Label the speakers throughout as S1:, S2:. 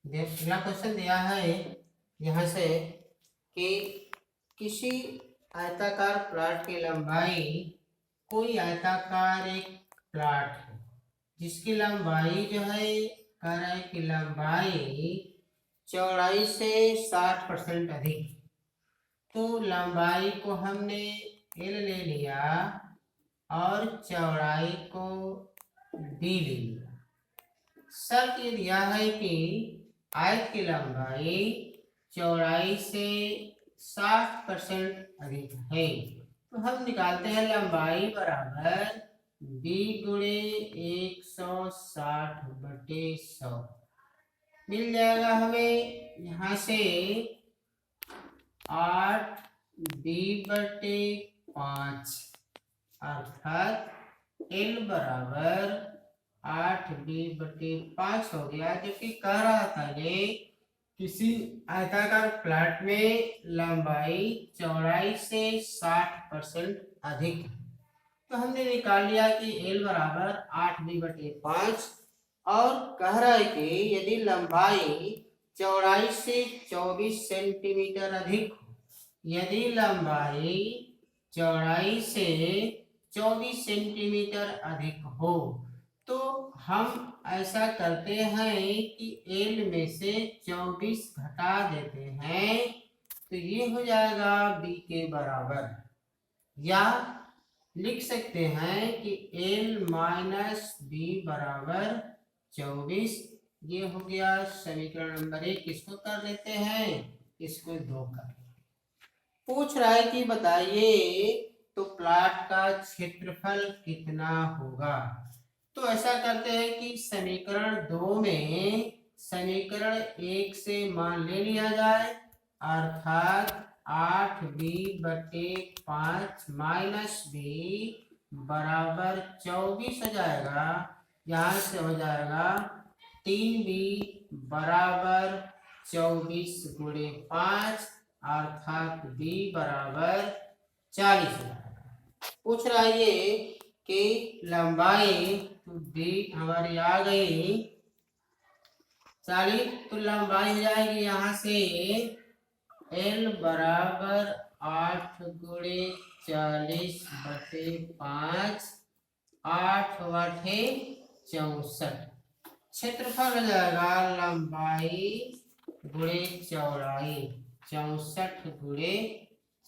S1: अगला क्वेश्चन दिया है यहाँ से कि किसी आयताकार प्लॉट की लंबाई, कोई आयताकार एक प्लॉट है जिसकी लंबाई जो है कह रहा है कि लंबाई चौड़ाई से 60% अधिक। तो लंबाई को हमने एल ले लिया और चौड़ाई को डी ले लिया। शर्त ये दिया है कि आयत की लंबाई चौड़ाई से 60% अधिक है। तो हम निकालते हैं लंबाई बराबर बी गुणे 160/100 मिल जाएगा हमें यहाँ से 8b/5 अर्थात एल बराबर 8b/5 हो गया। जबकि कह रहा था ये किसी आयताकार प्लॉट में लंबाई चौड़ाई से 60% अधिक है। तो हमने निकाल लिया कि एल बराबर 8b/5 और कह रहा है कि यदि लंबाई चौड़ाई से 24 सेंटीमीटर अधिक हो, यदि लंबाई चौड़ाई से 24 सेंटीमीटर अधिक हो तो हम ऐसा करते हैं कि एल में से 24 घटा देते हैं। तो ये हो जाएगा बी के बराबर, या लिख सकते हैं कि एल माइनस बी बराबर 24। ये हो गया समीकरण नंबर 1। किसको कर लेते हैं, इसको 2 कर लेते हैं। पूछ रहा है कि बताइए तो प्लॉट का क्षेत्रफल कितना होगा। तो ऐसा करते हैं कि समीकरण 2 में समीकरण 1 से मान ले लिया जाए, अर्थात 8b/5 माइनस बी बराबर 24 हो जाएगा। यहाँ से हो जाएगा 3b बराबर 24 गुणे 5 अर्थात b बराबर 40 हो जाएगा। पूछ रहा है ये कि लंबाई, तो डी हमारी आ गई 40। तो लंबाई हो जाएगी यहाँ से एल बराबर 8 गुणे 40/5 8/8 64। क्षेत्रफल हो जाएगा लंबाई गुणे चौड़ाई 64 गुणे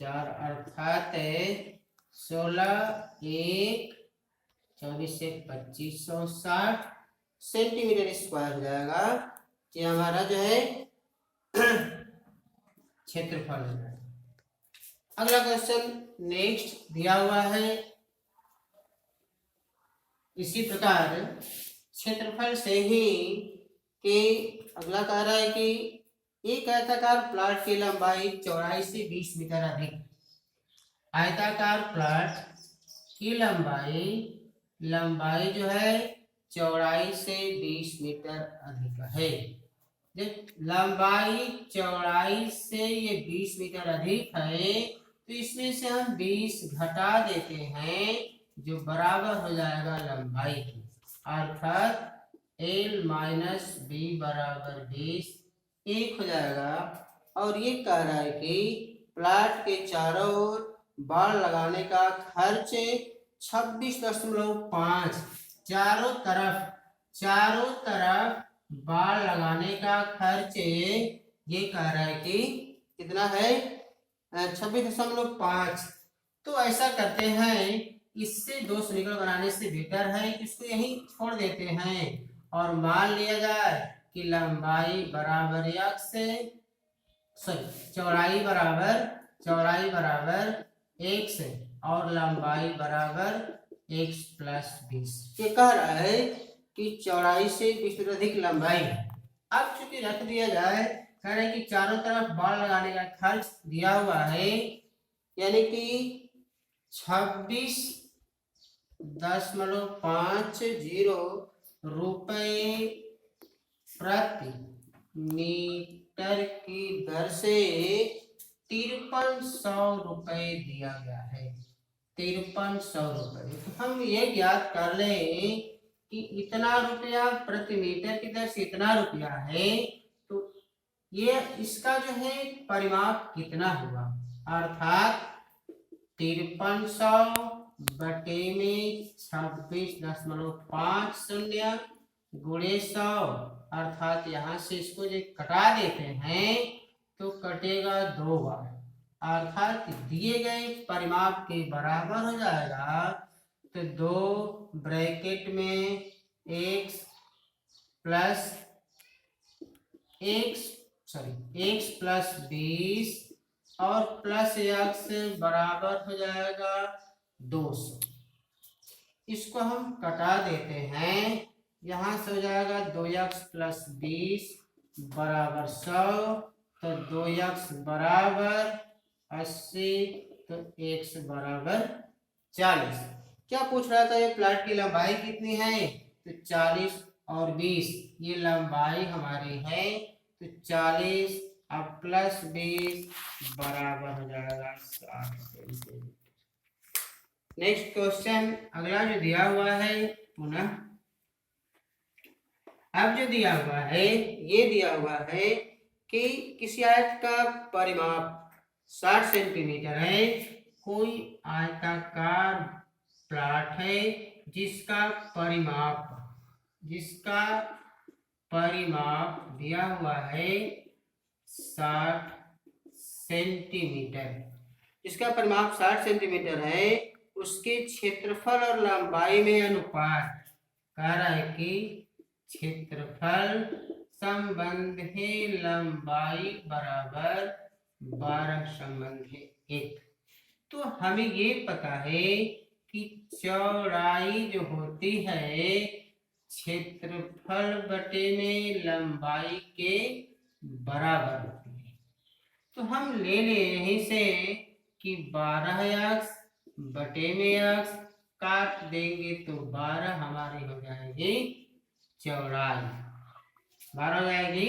S1: 4 अर्थात 16 1 24 से 2560 सेंटीमीटर स्क्वायर हो जाएगा। ये हमारा जो है क्षेत्रफल हो जाएगा। अगला क्वेश्चन नेक्स्ट दिया हुआ है इसी प्रकार क्षेत्रफल से ही कि अगला कह रहा है कि एक आयताकार प्लॉट की लंबाई चौड़ाई से 20 मीटर अधिक। आयताकार प्लॉट की लंबाई जो है चौड़ाई से 20 मीटर अधिक है। जब लंबाई चौड़ाई से ये 20 मीटर अधिक है तो इसमें से हम 20 घटा देते हैं जो बराबर हो जाएगा लंबाई की, अर्थात एल माइनस बी बराबर 20 1 हो जाएगा। और ये कह रहा है कि प्लॉट के चारों ओर बाड़ लगाने का खर्च 26.5। चारों तरफ बाड़ लगाने का खर्च ये कह रहा है कि कितना है 26.5। तो ऐसा करते हैं, इससे 2 समीकरण बनाने से बेटर है कि इसको यहीं छोड़ देते हैं और मान लिया जाए कि लंबाई बराबर x चौड़ाई बराबर x और लंबाई बराबर x प्लस 20। ये कह रहा है कि चौड़ाई से 20 मीटर अधिक लंबाई है। अब चूंकि रख दिया जाए, कह रहे हैं कि चारों तरफ बाड़ लगाने का खर्च दिया हुआ है, यानी कि 26.50 रुपए प्रति मीटर की दर से 5300 रुपए दिया गया है। 5300 रुपए। तो हम ये ज्ञात कर लें कि इतना रुपया प्रति मीटर की दर से इतना रुपया है, तो ये इसका जो है परिमाप कितना हुआ, अर्थात 5300 बटे में 26.50 गुणे 100, अर्थात यहाँ से इसको जो कटा देते हैं तो कटेगा 2 बार, अर्थात दिए गए परिमाप के बराबर हो जाएगा। तो 2 ब्रैकेट में x प्लस 20 और प्लस x बराबर हो जाएगा 200। इसको हम कटा देते हैं, यहाँ से हो जाएगा 2x प्लस 20 बराबर 100, तो 2x बराबर 80, तो x बराबर 40। क्या पूछ रहा था, ये प्लाट की लंबाई कितनी है, तो 40 और 20 ये लंबाई हमारी है, तो 40 अब प्लस 20 बराबर हो जाएगा 60 सेंटीमीटर। नेक्स्ट क्वेश्चन अगला जो दिया हुआ है पुनः, अब जो दिया हुआ है ये दिया हुआ है कि किसी आयत का परिमाप 60 सेंटीमीटर है, कोई आयताकार प्लाट है जिसका परिमाप दिया हुआ है 60 सेंटीमीटर, जिसका परिमाप 60 सेंटीमीटर है, उसके क्षेत्रफल और लंबाई में अनुपात कह रहा है कि क्षेत्रफल संबंध है लंबाई बराबर 12 संबंध है 1। तो हमें ये पता है कि चौड़ाई जो होती है क्षेत्रफल बटे में लंबाई के बराबर होती है। तो हम ले ले यहीं से कि 12x बटे में x काट देंगे तो 12 हमारी हो जाएगी चौड़ाई, 12 हो जाएगी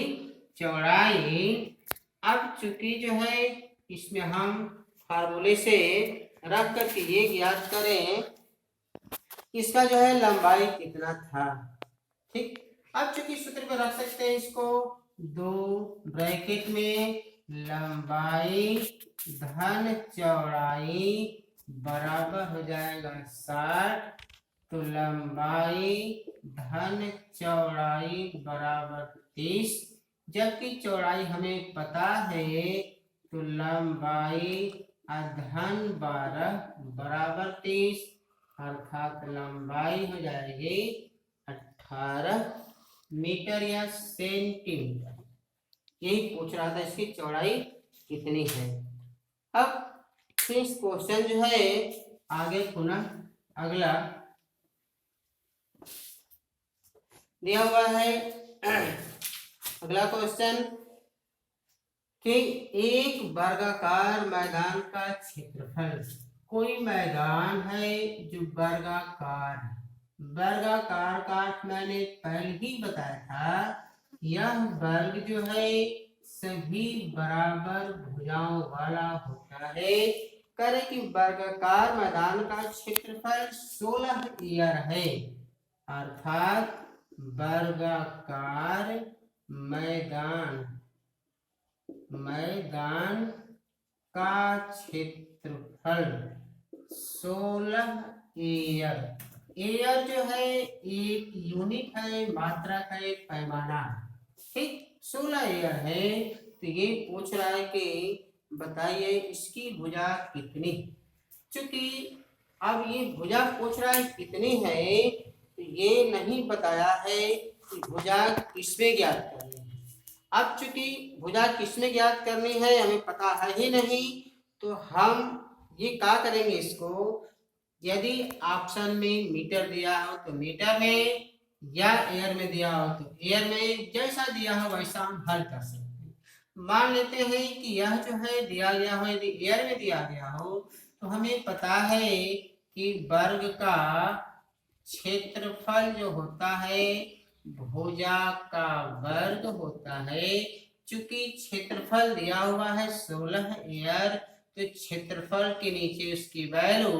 S1: चौड़ाई। अब चूंकि जो है इसमें हम फार्मूले से रख करके ये ज्ञात करें इसका जो है लंबाई कितना था, ठीक। अब चूंकि सूत्र पे रख सकते हैं इसको, 2 ब्रैकेट में लंबाई धन चौड़ाई बराबर हो जाएगा 60, तो लंबाई धन चौड़ाई बराबर 30, जबकि चौड़ाई हमें पता है, तो लंबाई धन 12 बराबर 30, अर्थात लंबाई हो जाएगी 18 मीटर या सेंटीमीटर। यही पूछ रहा था इसकी चौड़ाई कितनी है। अब इस क्वेश्चन जो है आगे पुनः अगला दिया हुआ है अगला क्वेश्चन कि एक वर्गाकार मैदान का क्षेत्रफल, कोई मैदान है जो वर्गाकार का मैंने पहले ही बताया था, यह वर्ग जो है सभी बराबर भुजाओं वाला होता है। करे कि वर्गाकार मैदान का क्षेत्रफल 16 एयर है, अर्थात वर्गाकार मैदान का क्षेत्रफल 16 एयर जो है एक यूनिट है, मात्रा का एक पैमाना, ठीक। 16 एयर है, तो ये पूछ रहा है कि बताइए इसकी भुजा कितनी। चूंकि अब ये भुजा पूछ रहा है कितनी है, तो ये नहीं बताया है कि भुजा किसमें ज्ञात करनी है। अब चूंकि भुजा किसमें ज्ञात करनी है हमें पता है ही नहीं, तो हम ये क्या करेंगे, इसको यदि ऑप्शन में मीटर दिया हो तो मीटर में, या एयर में दिया हो तो एयर में, जैसा दिया हो वैसा हम हल कर सकते हैं। मान लेते हैं कि यह जो है दिया गया हो, यदि एयर में दिया गया हो तो हमें पता है कि वर्ग का क्षेत्रफल जो होता है भुजा का वर्ग होता है। चूंकि क्षेत्रफल दिया हुआ है 16 एयर, तो क्षेत्रफल के नीचे उसकी वैल्यू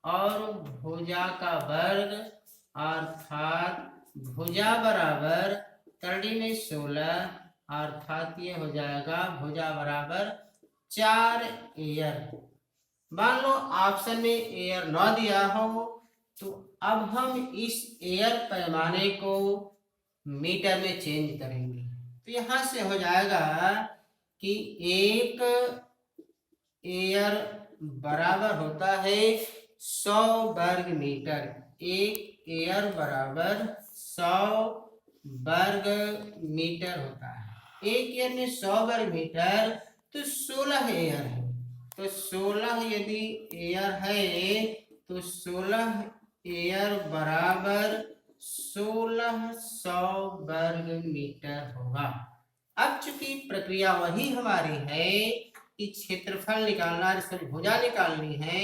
S1: और भुजा का वर्ग, अर्थात भुजा बराबर 3 में 16 अर्थात ये हो जाएगा भुजा बराबर 4 एयर। मान लो ऑप्शन में एयर न दिया हो तो अब हम इस एयर पैमाने को मीटर में चेंज करेंगे। तो यहाँ से हो जाएगा कि 1 एयर बराबर होता है 100 वर्ग मीटर। 1 एयर बराबर 100 वर्ग मीटर होता है। 1 एयर में 100 वर्ग मीटर तो 16 एयर है। तो 16 यदि एयर है तो 16 एयर बराबर 1600 वर्ग मीटर होगा। अब चूंकि प्रक्रिया वही हमारी है कि क्षेत्रफल निकालना, भुजा निकालनी है,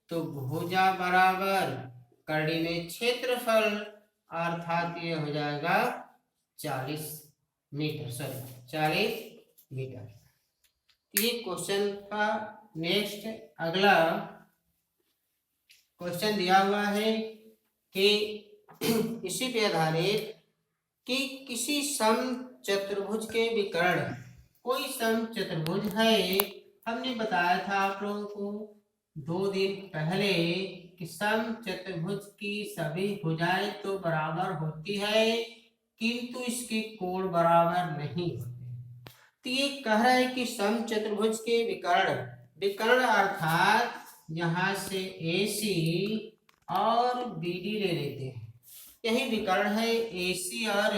S1: तो भुजा बराबर करड़ी में क्षेत्रफल अर्थात ये हो जाएगा 40 मीटर, 40 मीटर। ये क्वेश्चन का नेक्स्ट अगला क्वेश्चन दिया हुआ है कि इसी पे आधारित कि किसी समचतुर्भुज के विकर्ण, कोई समचतुर्भुज है, हमने बताया था आप लोगों को 2 दिन पहले कि समचतुर्भुज की सभी भुजाएं तो बराबर होती है किंतु इसके कोण बराबर नहीं होते। तो ये कह रहा है कि समचतुर्भुज के विकर्ण अर्थात यहाँ से AC और BD ले लेते हैं। यही विकर्ण है AC और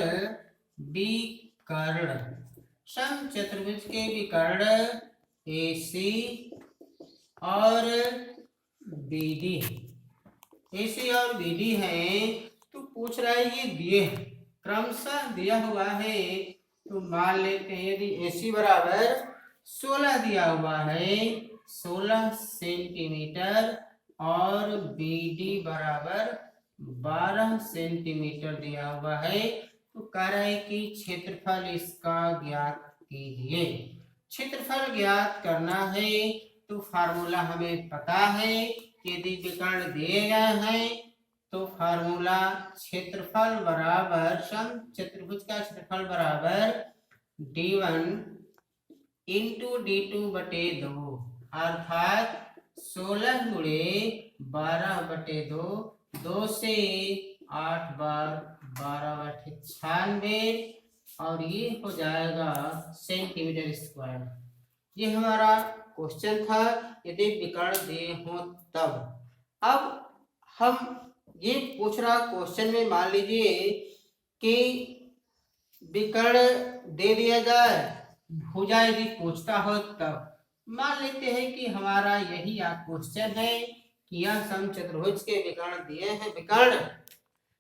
S1: विकर्ण। समचतुर्भुज के विकर्ण AC और BD, AC और BD है। तो पूछ रहा है ये दिए क्रमशः दिया हुआ है तो मान लेते हैं यदि AC बराबर 16 दिया हुआ है 16 सेंटीमीटर और BD बराबर 12 सेंटीमीटर दिया हुआ है तो कह रहा है कि क्षेत्रफल इसका ज्ञात कीजिए। क्षेत्रफल ज्ञात करना है तो फार्मूला हमें पता है। यदि विकर्ण दिए गए हैं तो फार्मूला क्षेत्रफल बराबर समचतुर्भुज का क्षेत्रफल बराबर D1 इंटू D2 बटे 2 अर्थात 16 गुणे 12 बटे 2, 2 से 8 बार 12 बटे 96 और ये हो जाएगा सेंटीमीटर स्क्वायर। ये हमारा क्वेश्चन था यदि विकर्ण दिए हो तब। अब हम ये पूछ रहा क्वेश्चन में मान लीजिए कि विकर्ण दे दिया जाए, भुजा यदि पूछता हो तब। मान लेते हैं कि हमारा यही क्वेश्चन है कि यह समचतुर्भुज के विकर्ण दिए हैं, विकर्ण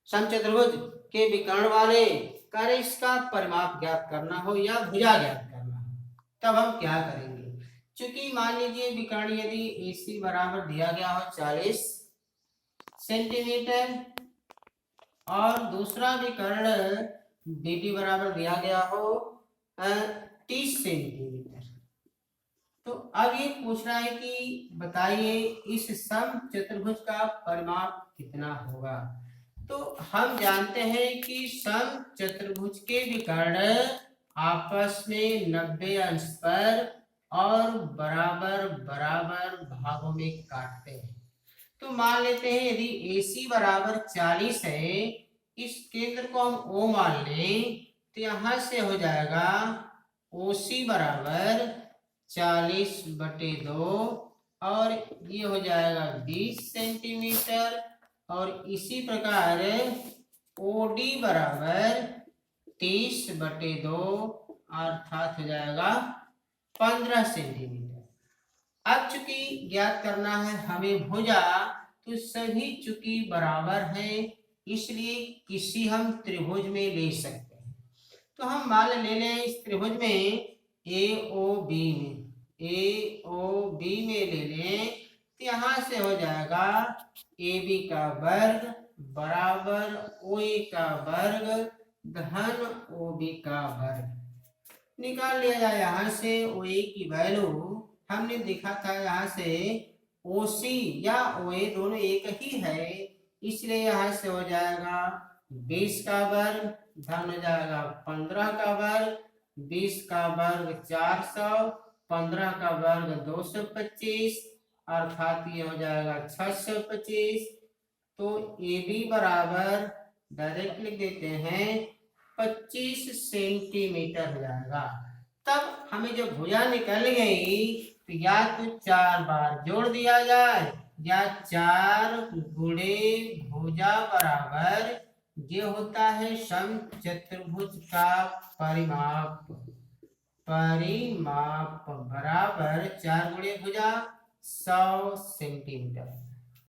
S1: समचतुर्भुज के विकर्ण वाले कार्य इसका परिमाप ज्ञात करना हो या भुजा ज्ञात करना हो, तब हम क्या करेंगे। चूंकि मान लीजिए विकर्ण यदि AC बराबर दिया गया हो 40 सेंटीमीटर और दूसरा विकर्ण BD बराबर दिया गया हो 30 सेंटीमीटर, तो अब ये पूछ रहा है कि बताइए इस समचतुर्भुज का परिमाप कितना होगा। तो हम जानते हैं कि समचतुर्भुज के विकर्ण आपस में 90 अंश पर और बराबर बराबर भागों में काटते हैं। तो मान लेते हैं यदि AC बराबर 40 है, इस केंद्र को हम O मान लें तो यहां से हो जाएगा OC बराबर 40 बटे 2 और ये हो जाएगा 20 सेंटीमीटर और इसी प्रकार OD बराबर 30 बटे 2 अर्थात हो जाएगा 15 सेंटीमीटर। अब चूंकि ज्ञात करना है हमें भुजा, तो सभी चूंकि बराबर है इसलिए किसी हम त्रिभुज में ले सकते हैं। तो हम मान ले लें इस त्रिभुज में AOB में ले लें तो यहाँ से हो जाएगा AB का वर्ग बराबर OA का वर्ग धन OB का वर्ग। निकाल लिया जाए यहाँ से OA की वैल्यू। हमने देखा था यहाँ से OC या OA दोनों एक ही है इसलिए यहाँ से हो जाएगा 20 का वर्ग धन हो जाएगा 15 का वर्ग 20 का वर्ग 400, 15 का वर्ग 225, अर्थात ये हो जाएगा 625। तो ए बी बराबर डायरेक्ट लिख देते हैं 25 सेंटीमीटर हो जाएगा। तब हमें जो भुजा निकल गई तो या तो 4 बार जोड़ दिया जाए या 4 गुणे भुजा बराबर ये होता है समचतुर्भुज का परिमाप। परिमाप बराबर 4 गुणे भुजा 100 सेंटीमीटर।